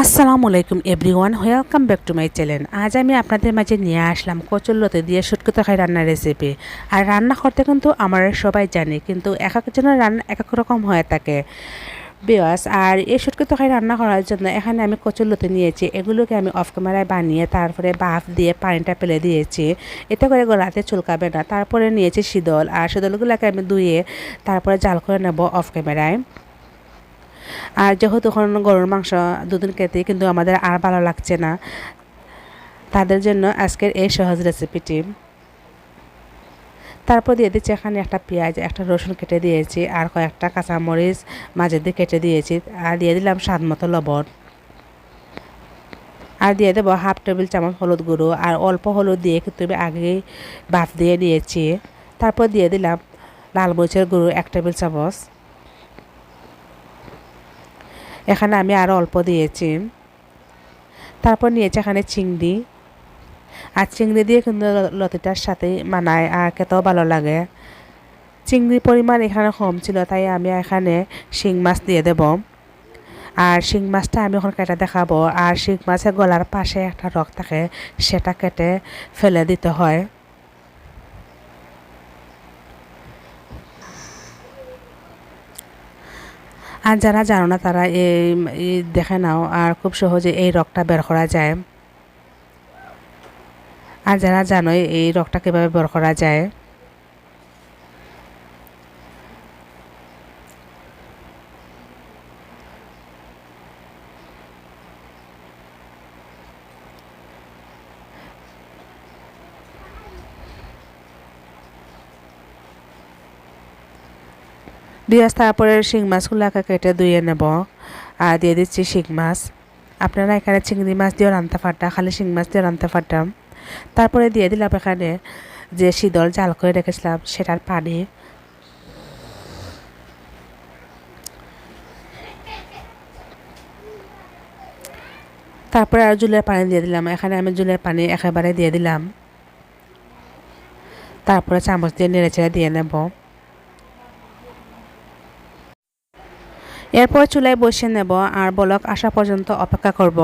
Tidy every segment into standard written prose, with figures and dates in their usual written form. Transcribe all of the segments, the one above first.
আসসালামু আলাইকুম everyone, welcome back to my channel. আজ আমি আপনাদের মাঝে নিয়ে আসলাম কচুরলতি দিয়ে শুটকি তরকারি রান্নার রেসিপি। আর রান্না করতে কিন্তু আমরা সবাই জানি, কিন্তু এক একজনের রান্না এক এক রকম হয়ে থাকে বিয়াস। আর এই শুটকি তরকারি রান্না করার জন্য এখানে আমি কচুরলতি নিয়েছি, এগুলোকে আমি অফ ক্যামেরায় বানিয়ে তারপরে বাফ দিয়ে পানিটা ফেলে দিয়েছি, এতে করে গলাতে চুলকাবে না। তারপরে নিয়েছি শীতল, আর শীতলগুলোকে আমি ধুয়ে তারপরে জাল করে নেব অফ ক্যামেরায়। আর যেহেতু এখন গরুর মাংস দুদিন খেতে কিন্তু আমাদের আর ভালো লাগছে না, তাদের জন্য আজকের এই সহজ রেসিপিটি। তারপর দিয়ে দিচ্ছি এখানে একটা পেঁয়াজ, একটা রসুন কেটে দিয়েছি, আর কয়েকটা কাঁচামরিচ মাঝে দিয়ে কেটে দিয়েছি, আর দিয়ে দিলাম স্বাদ মতো লবণ, আর দিয়ে দেবো 1/2 টেবিল চামচ হলুদ গুঁড়ো। আর অল্প হলুদ দিয়ে কিন্তু আমি আগেই ভাত দিয়ে নিয়েছি। তারপর দিয়ে দিলাম লাল মরিচের গুঁড়ো 1 টেবিল চামচ, এখানে আমি আরও অল্প দিয়েছি। তারপর নিয়েছি এখানে চিংড়ি, আর চিংড়ি দিয়ে কিন্তু লতিটার সাথে মানায় আর খেতেও ভালো লাগে। চিংড়ির পরিমাণ এখানে কম ছিল, তাই আমি এখানে শিং মাছ দিয়ে দেব। আর শিং মাছটা আমি এখন কেটে দেখাবো। আর শিং মাছের গলার পাশে একটা রক থাকে, সেটা কেটে ফেলে দিতে হয়। আর যারা জানো না তারা এই দেখে নাও, আর খুব সহজে এই রকটা বের করা যায়। আর যারা জানো এই রকটা কীভাবে বের করা যায়। বিয়াস তারপরে শিং মাছগুলোকে কেটে ধুয়ে নেব, আর দিয়ে দিচ্ছি শিং মাছ। আপনারা এখানে চিংড়ি মাছ দিয়েও রান্নতে পারতাম, খালি শিং মাছ দিয়ে রান্নতে পারতাম। তারপরে দিয়ে দিলাম এখানে যে শীতল জাল করে রেখেছিলাম সেটার পানি। তারপরে আর জুলের পানি দিয়ে দিলাম, এখানে আমি জুলের পানি একেবারে দিয়ে দিলাম। তারপরে চামচ দিয়ে নেড়ে চেড়ে দিয়ে নেব। এরপর চুলায় বসিয়ে নেব, আর বলক আসা পর্যন্ত অপেক্ষা করব।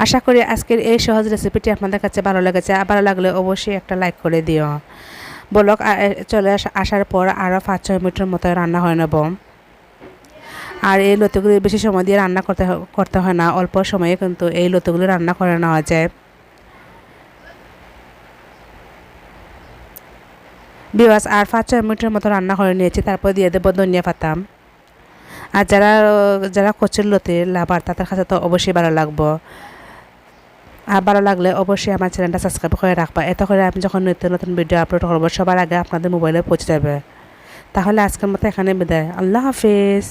আশা করি আজকের এই সহজ রেসিপিটি আপনাদের কাছে ভালো লেগেছে। ভালো লাগলে অবশ্যই একটা লাইক করে দিও। বলক চলে আসার পর আরও 5-6 মিনিটের মতো রান্না হয়ে নেব। আর এই লতিগুলি বেশি সময় দিয়ে রান্না করতে হয় না, অল্প সময়ে কিন্তু এই লতিগুলি রান্না করে নেওয়া যায়। বিবাস আর 5-6 মিনিটের মতো রান্না করে নিয়েছি। তারপর দিয়ে দেবো ধনিয়া পাতা। আর যারা যারা কচুর লতির লাভার তাদের কাছে তো অবশ্যই ভালো লাগবো। আর ভালো লাগলে অবশ্যই আমার চ্যানেলটা সাবস্ক্রাইব করে রাখবা, এতে করে আমি যখন নিত্য নতুন ভিডিও আপলোড করবো সবার আগে আপনাদের মোবাইলে পৌঁছে যাবে। তাহলে আজকের মতো এখানে বিদায়, আল্লাহ হাফিজ।